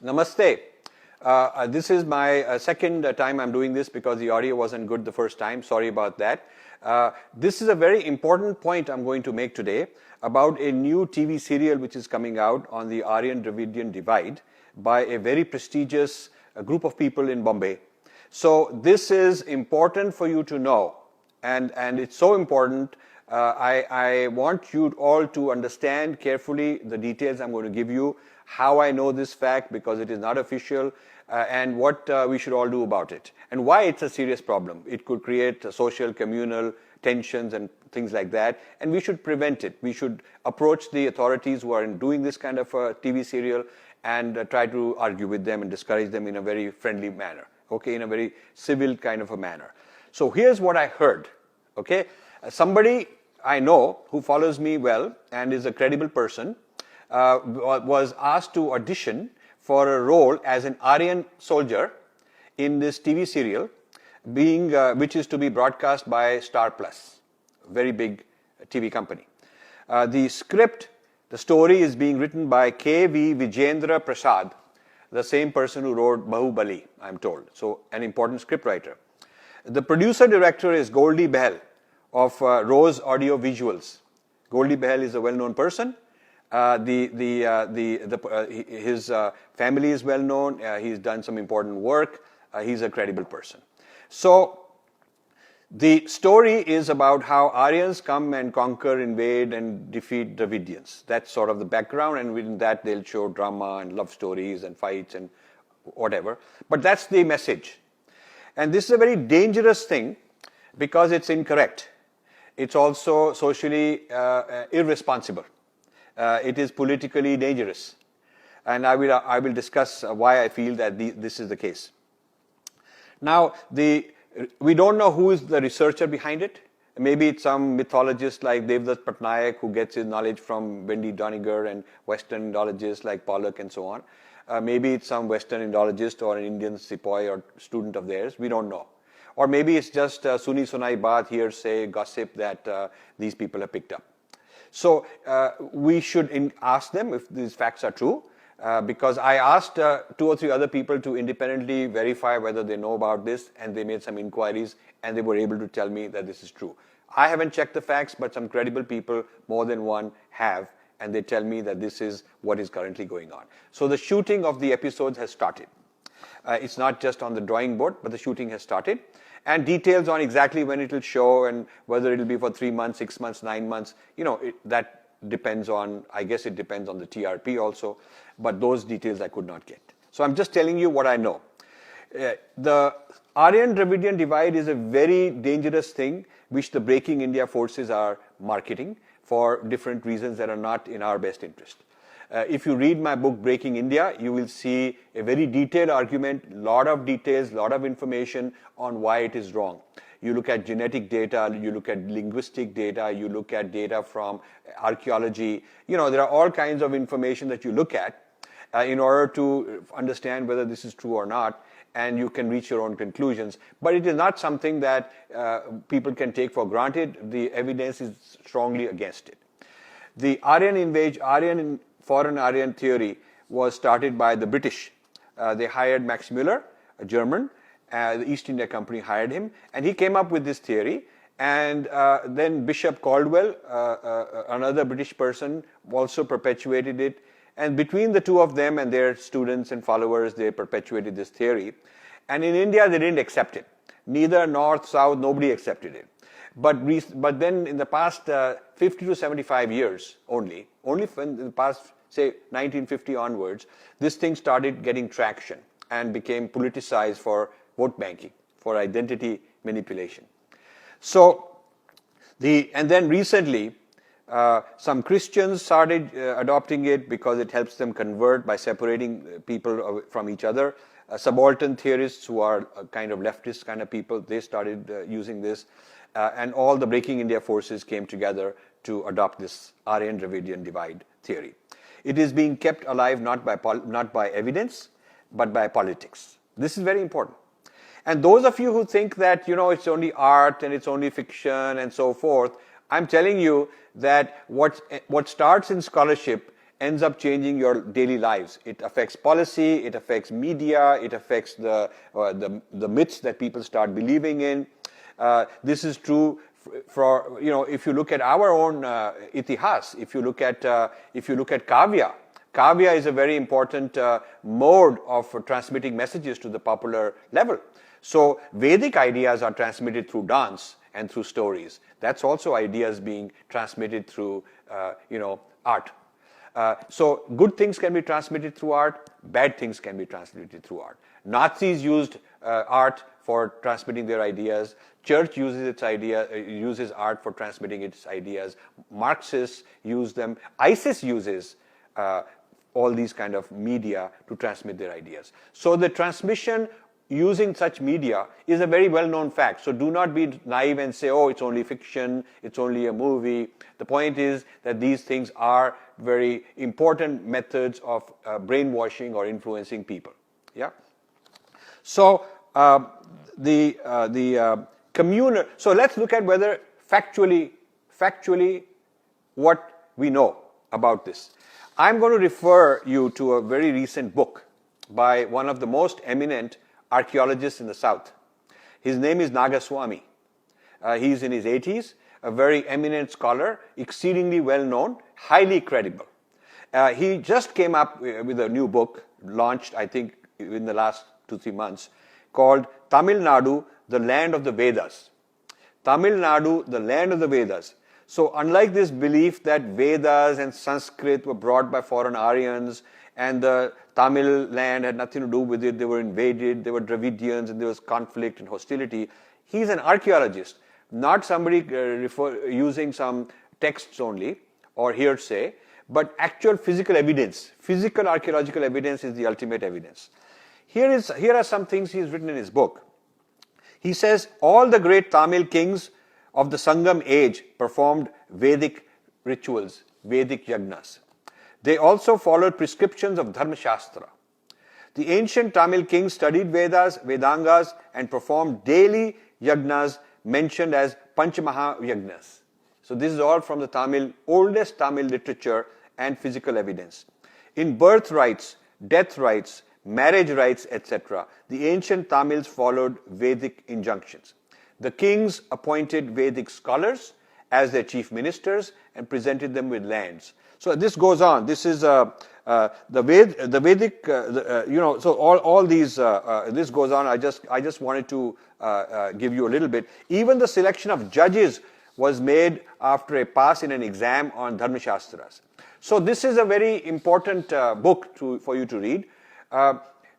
Namaste. This is my second time I'm doing this because the audio wasn't good the first time. Sorry about that. This is a very important point I'm going to make today about a new TV serial which is coming out on the Aryan-Dravidian divide by a very prestigious group of people in Bombay. So this is important for you to know, and it's so important. I want you all to understand carefully the details I'm going to give you, how I know this fact because it is not official, and what we should all do about it, and why it's a serious problem. It could create social, communal tensions and things like that, and we should prevent it. We should approach the authorities who are doing this kind of a TV serial and try to argue with them and discourage them in a very friendly manner, okay, in a very civil kind of a manner. So here's what I heard, okay. Somebody I know who follows me well and is a credible person was asked to audition for a role as an Aryan soldier in this TV serial, which is to be broadcast by Star Plus, a very big TV company. The story is being written by K.V. Vijendra Prasad, the same person who wrote Bahubali, I'm told. So an important scriptwriter. The producer-director is Goldie Behl of Rose Audio Visuals. Goldie Behl is a well-known person. His family is well known. He's done some important work. He's a credible person. So the story is about how Aryans come and conquer, invade, and defeat Dravidians. That's sort of the background, and within that they'll show drama and love stories and fights and whatever. But that's the message. And this is a very dangerous thing because it's incorrect. It's also socially irresponsible. It is politically dangerous. And I will discuss why I feel that this is the case. Now, we don't know who is the researcher behind it. Maybe it's some mythologist like Devdutt Patnaik who gets his knowledge from Wendy Doniger and Western Indologists like Pollock and so on. Maybe it's some Western Indologist or an Indian sepoy or student of theirs. We don't know. Or maybe it's just Suni Sunai Baat, hearsay, gossip that these people have picked up. So we should ask them if these facts are true, because I asked 2 or 3 other people to independently verify whether they know about this, and they made some inquiries, and they were able to tell me that this is true. I haven't checked the facts, but some credible people, more than one, have, and they tell me that this is what is currently going on. So the shooting of the episodes has started. It's not just on the drawing board, but the shooting has started. And details on exactly when it will show and whether it will be for 3 months, 6 months, 9 months, that depends on, I guess it depends on the TRP also, but those details I could not get. So I'm just telling you what I know. The Aryan-Dravidian divide is a very dangerous thing which the Breaking India forces are marketing for different reasons that are not in our best interest. If you read my book, Breaking India, you will see a very detailed argument, lot of details, lot of information on why it is wrong. You look at genetic data, you look at linguistic data, you look at data from archaeology. There are all kinds of information that you look at in order to understand whether this is true or not, and you can reach your own conclusions. But it is not something that people can take for granted. The evidence is strongly against it. The foreign Aryan theory was started by the British. They hired Max Muller, a German. The East India Company hired him, and he came up with this theory. And then Bishop Caldwell, another British person, also perpetuated it. And between the two of them and their students and followers, they perpetuated this theory. And in India, they didn't accept it. Neither North, South, nobody accepted it. But then in the past 50 to 75 years only in the past, say, 1950 onwards, this thing started getting traction and became politicized for vote banking, for identity manipulation. So, and then recently, some Christians started adopting it because it helps them convert by separating people from each other. Subaltern theorists who are kind of leftist kind of people, they started using this. And all the Breaking India forces came together to adopt this Aryan-Dravidian divide theory. It is being kept alive not by evidence, but by politics. This is very important. And those of you who think that, it's only art and it's only fiction and so forth, I'm telling you that what starts in scholarship ends up changing your daily lives. It affects policy, it affects media, it affects the myths that people start believing in. This is true for, if you look at our own itihas, if you look at kavya. Kavya is a very important mode of transmitting messages to the popular level. So Vedic ideas are transmitted through dance and through stories. That's also ideas being transmitted through, art. So good things can be transmitted through art, bad things can be transmitted through art. Nazis used art for transmitting their ideas. Church uses art for transmitting its ideas. Marxists use them. ISIS uses all these kind of media to transmit their ideas. So the transmission using such media is a very well-known fact. So do not be naive and say, oh, it's only fiction, it's only a movie. The point is that these things are very important methods of brainwashing or influencing people. Yeah. So communal. So let's look at whether factually what we know about this. I'm going to refer you to a very recent book by one of the most eminent archaeologists in the South. His name is Nagaswamy. He's in his 80s, a very eminent scholar, exceedingly well known, highly credible. He just came up with a new book, launched I think in the last 2-3 months, called Tamil Nadu, the Land of the Vedas. Tamil Nadu, the Land of the Vedas. So unlike this belief that Vedas and Sanskrit were brought by foreign Aryans and the Tamil land had nothing to do with it, they were invaded, they were Dravidians and there was conflict and hostility. He's an archaeologist, not somebody using some texts only or hearsay, but actual physical evidence. Physical archaeological evidence is the ultimate evidence. Here are some things he's written in his book. He says, all the great Tamil kings of the Sangam age performed Vedic rituals, Vedic yagnas. They also followed prescriptions of Dharma Shastra. The ancient Tamil kings studied Vedas, Vedangas, and performed daily yagnas mentioned as Panchamaha yagnas. So this is all from the oldest Tamil literature and physical evidence. In birth rites, death rites, marriage rites, etc., the ancient Tamils followed Vedic injunctions. The kings appointed Vedic scholars as their chief ministers and presented them with lands. So this goes on. This is the Vedic. So all these. This goes on. I just wanted to give you a little bit. Even the selection of judges was made after a pass in an exam on Dharma Shastras. So this is a very important book for you to read.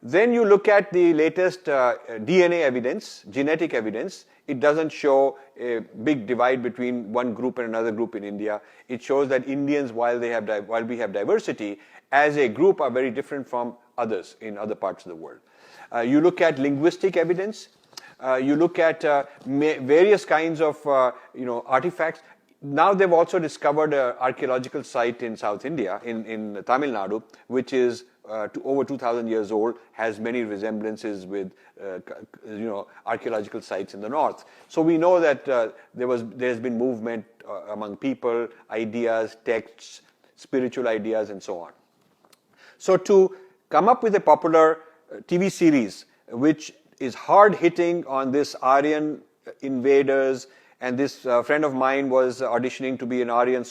Then you look at the latest DNA evidence, genetic evidence. It doesn't show a big divide between one group and another group in India. It shows that Indians, while we have diversity, as a group are very different from others in other parts of the world. You look at linguistic evidence. You look at various kinds of artifacts. Now they've also discovered an archaeological site in South India, in Tamil Nadu, which is over 2,000 years old, has many resemblances with archaeological sites in the north. So we know that there's been movement among people, ideas, texts, spiritual ideas, and so on. So to come up with a popular TV series which is hard hitting on this Aryan invaders, and this friend of mine was auditioning to be an Aryan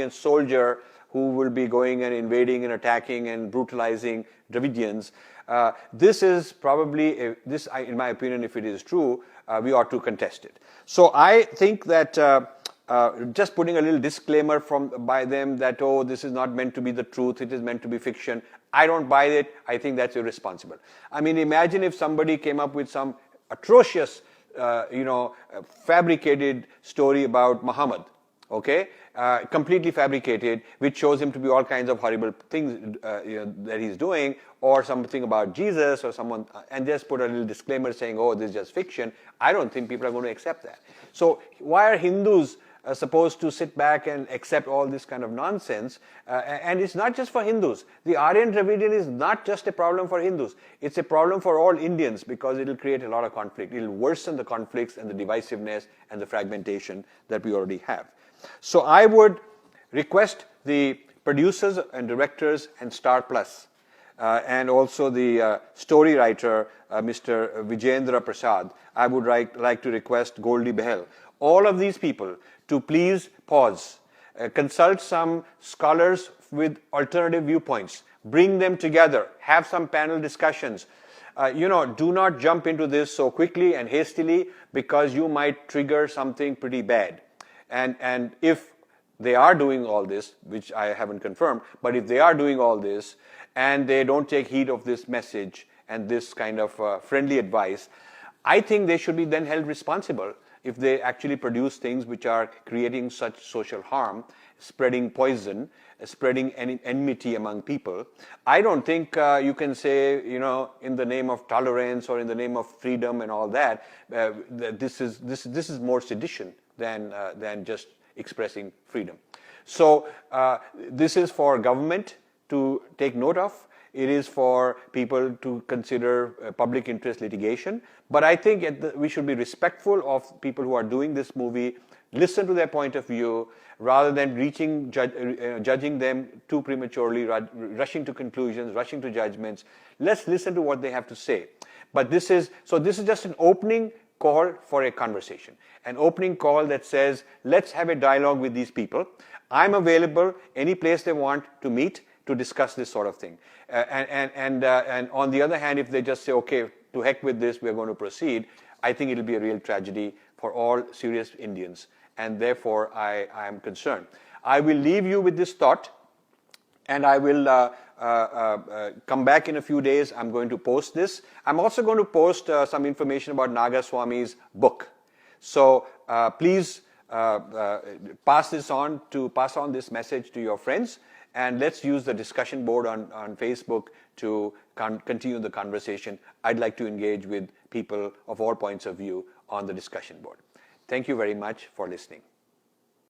soldier who will be going and invading and attacking and brutalizing Dravidians. This is probably, in my opinion, if it is true, we ought to contest it. So I think that just putting a little disclaimer by them that, oh, this is not meant to be the truth, it is meant to be fiction, I don't buy it. I think that's irresponsible. I mean, imagine if somebody came up with some atrocious, fabricated story about Muhammad. Okay, completely fabricated, which shows him to be all kinds of horrible things that he's doing, or something about Jesus or someone, and just put a little disclaimer saying, oh, this is just fiction. I don't think people are going to accept that. So why are Hindus supposed to sit back and accept all this kind of nonsense? And it's not just for Hindus. The Aryan Dravidian is not just a problem for Hindus. It's a problem for all Indians, because it will create a lot of conflict. It will worsen the conflicts and the divisiveness and the fragmentation that we already have. So I would request the producers and directors and Star Plus, and also the story writer, Mr. Vijendra Prasad. I would like to request Goldie Behl. All of these people to please pause, consult some scholars with alternative viewpoints, bring them together, have some panel discussions. Do not jump into this so quickly and hastily, because you might trigger something pretty bad. And if they are doing all this, which I haven't confirmed, but if they are doing all this and they don't take heed of this message and this kind of friendly advice, I think they should be then held responsible if they actually produce things which are creating such social harm, spreading poison, spreading enmity among people. I don't think you can say, in the name of tolerance or in the name of freedom and all that, this is more sedition than just expressing freedom. So this is for government to take note of. It is for people to consider public interest litigation. But I think we should be respectful of people who are doing this movie, listen to their point of view, rather than judging them too prematurely, rushing to conclusions, rushing to judgments. Let's listen to what they have to say. But this is just an opening call for a conversation, an opening call that says, let's have a dialogue with these people. I'm available any place they want to meet to discuss this sort of thing. And on the other hand, if they just say, okay, to heck with this, we're going to proceed, I think it'll be a real tragedy for all serious Indians. And therefore, I am concerned. I will leave you with this thought, and I will come back in a few days. I'm going to post this. I'm also going to post some information about Nagaswami's book. So please pass on this message to your friends, and let's use the discussion board on Facebook to continue the conversation. I'd like to engage with people of all points of view on the discussion board. Thank you very much for listening.